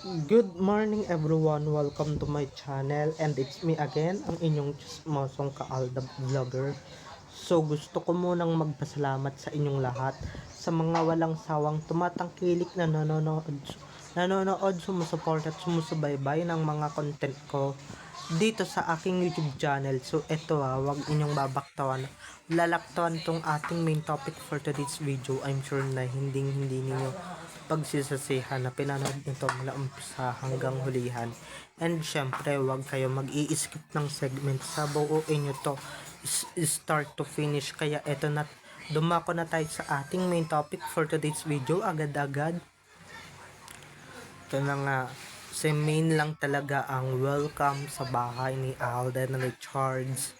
Good morning everyone, welcome to my channel and it's me again, ang inyong chismosong kaalda vlogger. So gusto ko munang magpasalamat sa inyong lahat sa mga walang sawang tumatangkilik na nanonood, sumusuport at sumusubaybay ng mga content ko dito sa aking YouTube channel. So eto wag inyong babaktawan, lalaktawan tong ating main topic for today's video. I'm sure na hindi ninyo pagsisasihan na pinanood nito mula umpisa hanggang hulihan. And syempre, wag kayo mag-i-skip ng segment, sa buuin nyo to start to finish. Kaya eto na, dumako na tayo sa ating main topic for today's video agad-agad. Ito na nga, si main lang talaga ang welcome sa bahay ni Alden Richards.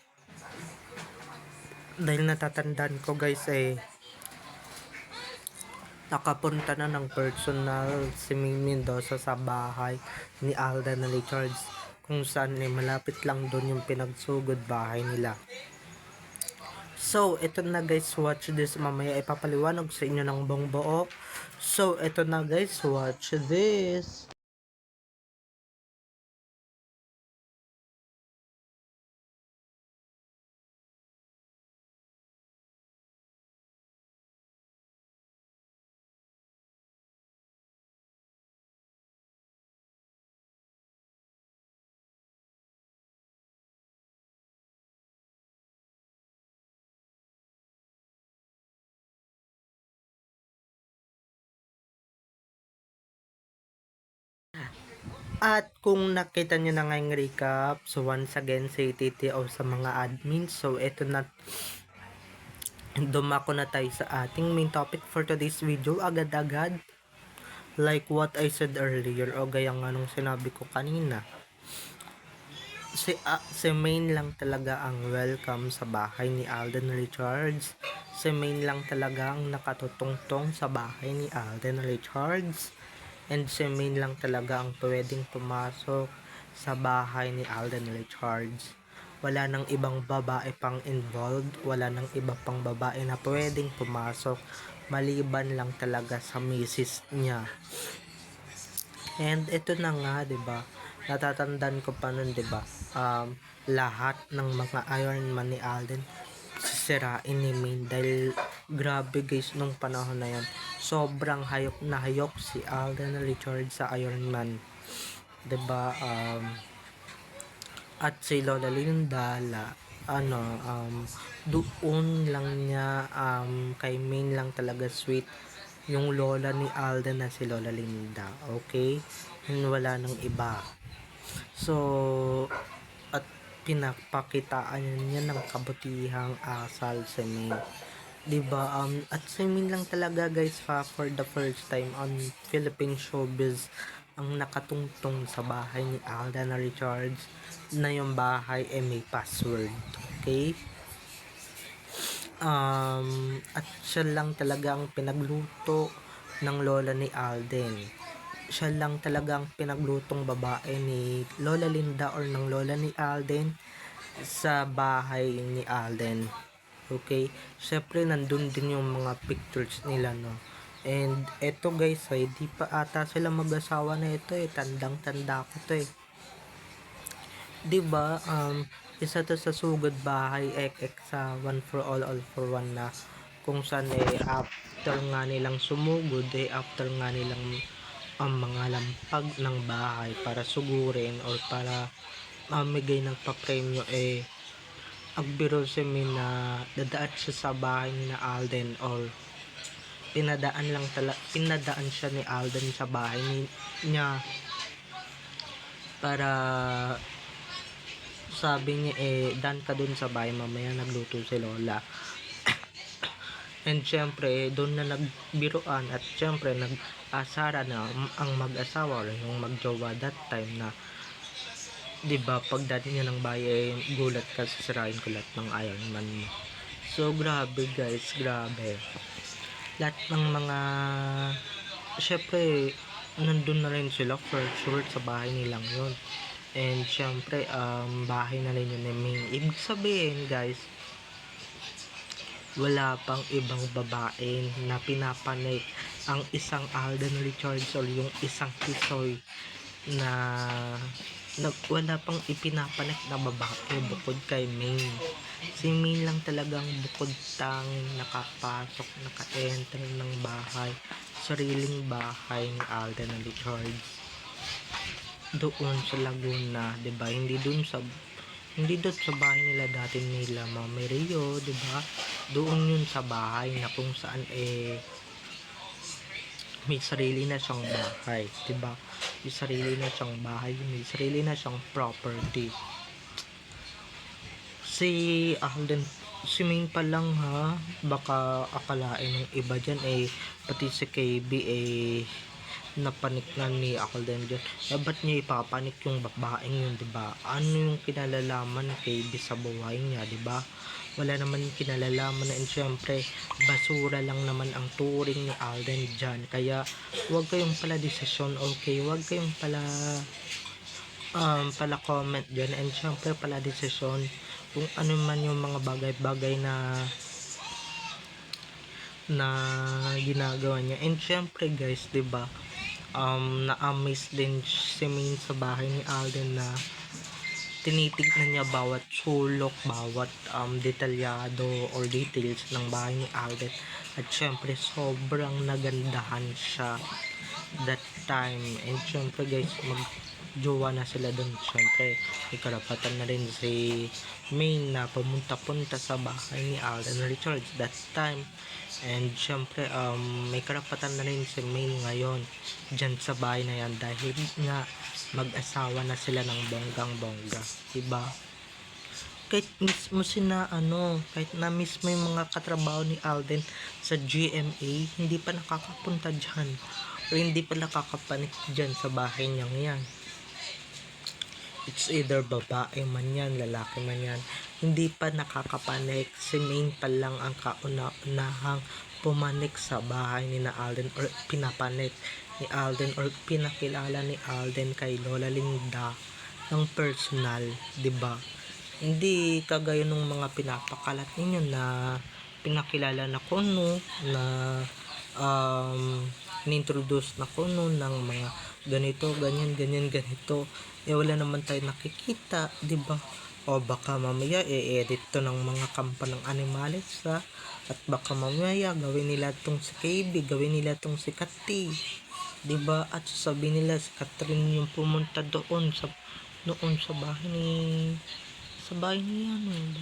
Dahil natatandaan ko guys nakapunta na ng personal si Ming Mendoza sa bahay ni Alden Richards, kung saan malapit lang doon yung pinagsugod bahay nila. So, ito na guys, watch this. Mamaya ipapaliwanag sa inyo ng buong buo. So, ito na guys, watch this. At kung nakita nyo na ngayong recap, so once again say TTO sa mga admins. So ito na, dumako na tayo sa ating main topic for today's video agad-agad. Like what I said earlier, o gaya nga nung sinabi ko kanina, si Main lang talaga ang welcome sa bahay ni Alden Richards. Si Main lang talaga ang nakatutungtong sa bahay ni Alden Richards. And si Main lang talaga ang pwedeng pumasok sa bahay ni Alden Richards. Wala nang ibang babae pang involved, wala nang iba pang babae na pwedeng pumasok maliban lang talaga sa misis niya. And ito na nga, 'di ba? Natatandaan ko pa nun, 'di ba? Lahat ng mga Iron Man ni Alden sisirain ni Main dahil grabe guys nung panahon na yan. Sobrang hayok na hayok si Alden Richards sa Iron Man. 'Di ba? At si Lola Linda doon lang niya kay Main lang talaga sweet yung lola ni Alden na si Lola Linda, okay? And wala nang iba. So, at pinapakitaan niya ng kabutihang asal sa Main. Diba? At si Main lang talaga guys for the first time on Philippine showbiz ang nakatungtong sa bahay ni Alden Richards, na yung bahay may password. Okay? At siya lang talaga ang pinagluto ng lola ni Alden. Siya lang talaga ang pinaglutong babae ni Lola Linda or ng lola ni Alden sa bahay ni Alden. Okay? Syempre nandun din yung mga pictures nila, no? And eto guys, di pa ata sila mag-asawa na ito tandang-tanda ko to 'Di ba? Isa to sa sugod bahay sa one for all for one, na kung saan after nga nilang sumugod after nga nilang ang mga lampag ng bahay para sugurin or para mamigay ng papremyo, agbiro si Min na dadaan siya sa bahay ni na Alden, or pinadaan siya ni Alden sa bahay niya para sabi niya dan ka dun sa bahay, mamaya nagluto si Lola. And syempre doon na nagbiruan at syempre nag-asara na ang mag-asawa or yung magjowa that time, na 'di ba pagdating niya ng bahay gulat ka, sisirain ko lahat ng Iron Man. So grabe guys, grabe. Lahat ng mga syempre nandun na rin sila for sure sa bahay nilang yun. And syempre bahay na rin yun Ming. Ibig sabihin guys, wala pang ibang babae na pinapanay ang isang Alden Richards or yung isang Tisoy na, wala pang ipinapanak na babae bukod kay Main. Si Main lang talagang bukod tanging nakapasok, naka-enter ng bahay, sariling bahay ni Alden Richards doon sa Laguna, 'di ba? Hindi doon sa bahay nila dati nila Mami Rio, 'di ba? Doon yun sa bahay na kung saan may sarili na siyang bahay, 'di ba? May sarili na siyang bahay, may sarili na siyang property. Si Alden, si Main pa lang ha, baka akalain ng iba dyan pati si KB napanik na ni Alden dyan. Ba't niya ipapanik yung babaeng yun, diba? Ano yung kinalalaman ni KB sa buhay niya, diba? Wala naman yung kinalalaman na, and syempre basura lang naman ang turing ni Alden dyan. Kaya huwag kayong pala desisyon, okay? Huwag kayong pala comment dyan, and syempre pala desisyon kung ano man yung mga bagay-bagay na ginagawa niya. And syempre guys, 'di ba? Na-amaze din si Main sa bahay ni Alden na tinitignan niya bawat sulok, bawat detalyado or details ng bahay ni Alden. At syempre sobrang nagandahan siya that time. And syempre guys, jowa na sila dun. Syempre may karapatan na rin si Main na pumunta-punta sa bahay ni Alden Richards that time. And syempre may karapatan na rin si Main ngayon dyan sa bahay na yan dahil nga mag-asawa na sila ng bonggang-bongga, diba? Kahit mismo kahit na mismo yung mga katrabaho ni Alden sa GMA, hindi pa nakakapunta dyan o hindi pa nakakapanik dyan sa bahay niyang yan. It's either babae man yan, lalaki man yan, hindi pa nakakapanik. Si Main pa lang ang kauna-unahang pumanik sa bahay ni na Alden or pinapanik ni Alden or pinakilala ni Alden kay Lola Linda ng personal, 'di ba? Hindi kagaya nung mga pinapakalat ninyo na pinakilala na kuno na inintroduce na kuno ng mga ganito, ganito. Wala naman tayo nakikita, 'di ba? O baka mamaya i-edit to ng mga kampa ng Animales at baka mamaya gawin nila tong si KB, gawin nila tong si Kati, 'di ba? At sasabihin nila si Catherine yung pumunta doon sa bahay ni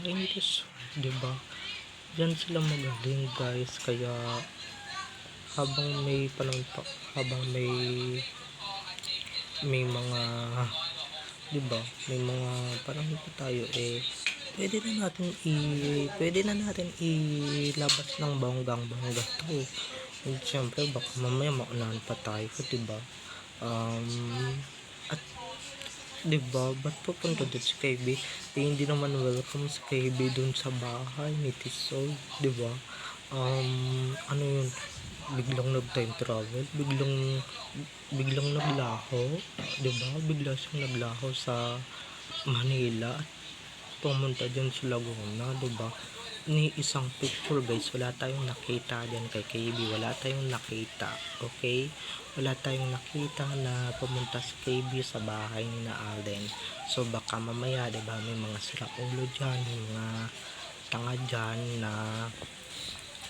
Rizal, 'di ba? Diyan sila magaling guys, kaya habang may panahon pa, habang may mga, 'di ba? May mga panahon pa tayo pwede na natin ilabas ng bonggang-bongga to. And syempre baka mamaya maunahan pa tayo, 'di ba? At 'di ba, ba't pupunta doon si KB? Hindi naman welcome si KB doon sa bahay ni Tisoy, 'di ba? Ano yun, biglang nag-time travel, biglang naglaho, 'di ba? Bigla siyang naglaho sa Manila at pumunta dyan sa Laguna, 'di ba? Ni isang picture guys, wala tayong nakita dyan kay KB, wala tayong nakita, okay? Wala tayong nakita na pumunta si KB sa bahay ni na Alden. So baka mamaya, 'di ba, may mga siraulo dyan, may mga tanga dyan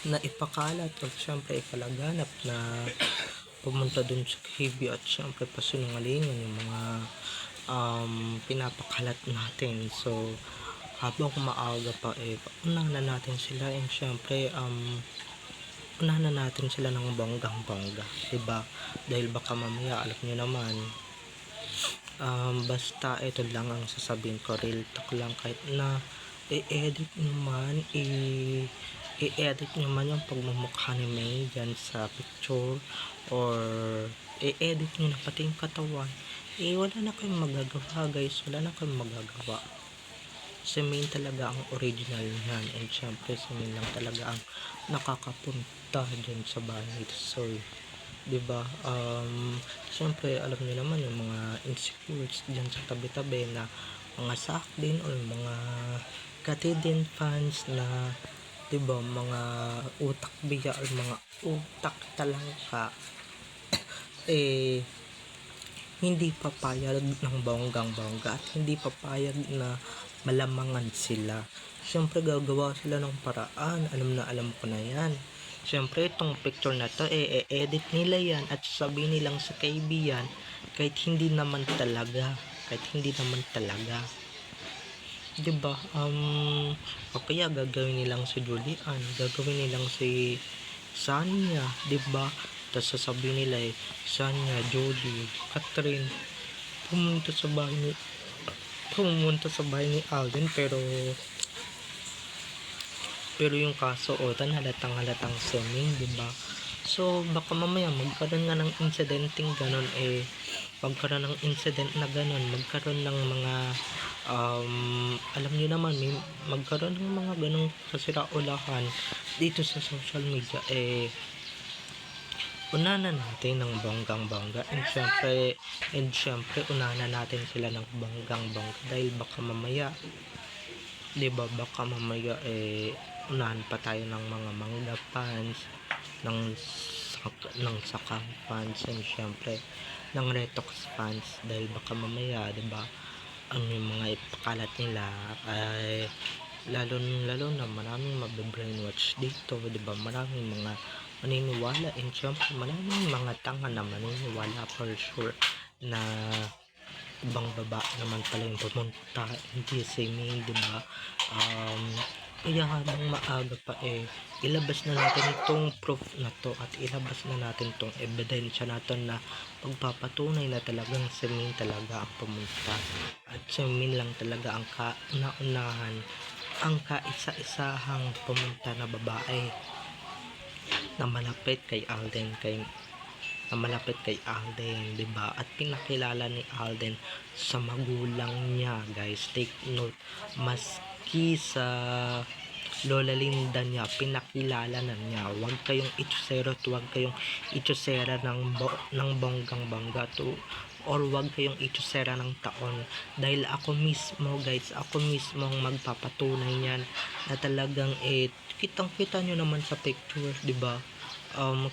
na ipakalat at syempre ipalaganap na pumunta dun sa KB at syempre pasinungalingan yung mga pinapakalat natin. So habang maaga pa unahan na natin sila, and syempre unahan na natin sila ng bonggang-bongga, diba? Dahil baka mamaya, alam nyo naman, basta ito lang ang sasabihin ko, real talk lang, kahit na i-edit nyo man yung pagmumukha ni May dyan sa picture, or i-edit nyo na pati yung katawan, wala na kayong magagawa guys, wala na kayong magagawa. Si Main talaga ang original niyan, and syempre si Main lang talaga ang nakakapunta dyan sa bahay nito. So, 'di ba? Syempre alam niyo naman yung mga insecures dyan sa tabi-tabi na mga sakdin or mga Katidin fans na 'Di ba, mga utak biya or mga utak talangka, eh, hindi papayag ng bonggang-bongga at hindi papayag na malamangan sila. Siyempre gagawa sila ng paraan, alam ko na yan. Siyempre itong picture na to, edit nila yan at sasabihin nilang sa KB yan, kahit hindi naman talaga. Diba? O kaya gagawin nilang si Julian, gagawin nilang si Sanya, diba? Tapos sasabihin nila Sanya, Jolie, Catherine, pumunta sa bahay ni Alden, pero yung kaso halatang swimming, diba? So baka mamaya magkaroon nga ng incident na ganon, magkaroon ng mga alam niyo naman, magkaroon ng mga ganong kasiraulahan dito sa social media, unahan natin ng bonggang-bongga, and syempre unahan natin sila ng bonggang-bongga dahil baka mamaya, 'di ba, unahan pa tayo ng mga manga fans, ng sakang fans, and syempre ng Retox fans, dahil baka mamaya, 'di ba, ang mga ipakalat nila ay lalo na maraming mabe-brainwash dito, 'di ba, maraming mga maniniwala, and syempre maraming mga tanga na maniniwala for sure na ibang babae naman pala yung pumunta, hindi si May, 'di ba? Kaya habang maaga pa, ilabas na natin itong proof na to at ilabas na natin itong ebidensya natin na pagpapatunay na talagang si Min talaga ang pumunta at si Min lang talaga ang kauna-unahan, ang kaisa-isahang pumunta na babae na malapit kay Alden, 'di ba? At pinakilala ni Alden sa magulang niya, guys. Take note, maski sa Lola Linda niya, pinakilala na niya. Huwag kayong itusero at huwag kayong itusera ng bonggang-bongga to, or huwag kayong itusera ng taon, dahil ako mismo, guys, ang magpapatunay niyan na talagang kitang-kita nyo naman sa picture, 'di ba?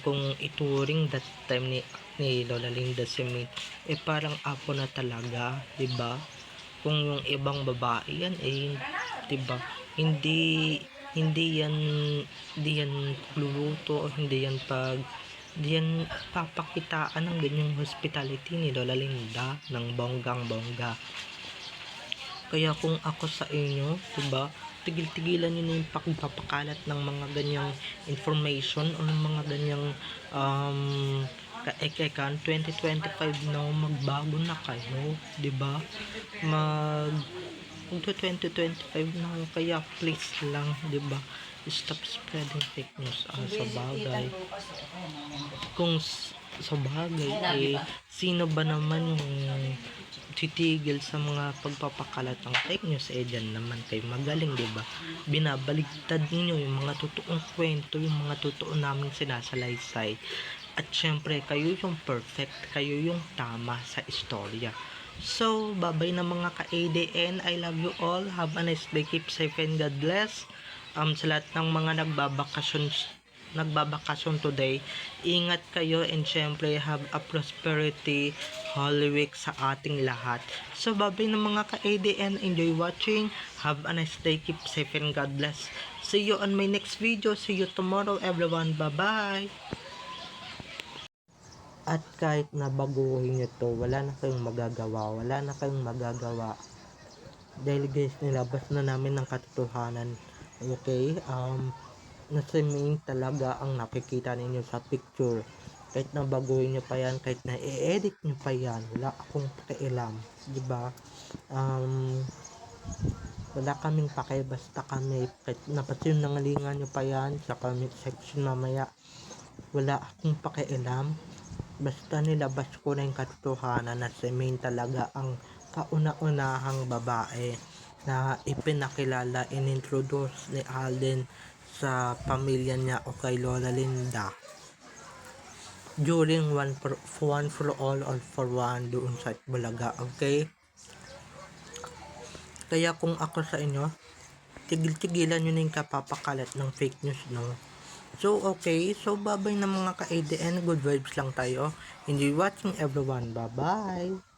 Kung ituring that time ni Lola Linda si Min, parang apo na talaga, 'di ba? Kung yung ibang babae yan, 'di ba, hindi yan luluto, o hindi yan papakitaan ng ganyang hospitality ni Lola Linda ng bonggang-bongga. Kaya kung ako sa inyo, 'di ba, tigil-tigilan niyo na yung pagpapakalat ng mga ganyang information o ng mga ganyang kaekekan. 2025 na, magbago na kayo, 'di ba? Mag 2025 na, kaya please lang, 'di ba, stop spreading fake news. Sa bagay, sino ba naman yung titigil sa mga pagpapakalat ng fake news? Dyan naman kayo magaling, 'di ba? Binabaligtad niyo yung mga totoong kwento, yung mga totoo naming sinasalaysay. At syempre, kayo yung perfect, kayo yung tama sa istorya. So, bye-bye na mga ka-ADN. I love you all. Have a nice day. Keep safe and God bless. Sa lahat ng mga nagbabakasyon today, ingat kayo, and syempre have a prosperity Holy Week sa ating lahat. So bye-bye na mga ka-ADN, enjoy watching, have a nice day, keep safe and God bless. See you on my next video. See you tomorrow everyone. Bye-bye. At kahit na baguhin nyo to, wala na kayong magagawa, dahil guys, nilabas na namin ng katotohanan. Okay, na si Ming talaga ang nakikita ninyo sa picture. Kahit na baguhin nyo pa yan, kahit na i-edit nyo pa yan, wala akong pakialam, diba? Wala kaming pake, basta kami, kahit napasinungalingan nyo pa yan sa comment section mamaya, wala akong pakialam. Basta nilabas ko na yung katotohanan na si Ming talaga ang kauna-unahang babae na ipinakilala, inintroduce ni Alden sa pamilya niya o kay Lola Linda during one for all for one doon sa Bulaga. Okay, kaya kung ako sa inyo, tigil-tigilan nyo na yung kapapakalat ng fake news, no? So, okay. So, bye-bye na mga ka-ADN. Good vibes lang tayo. Enjoy watching everyone. Bye-bye.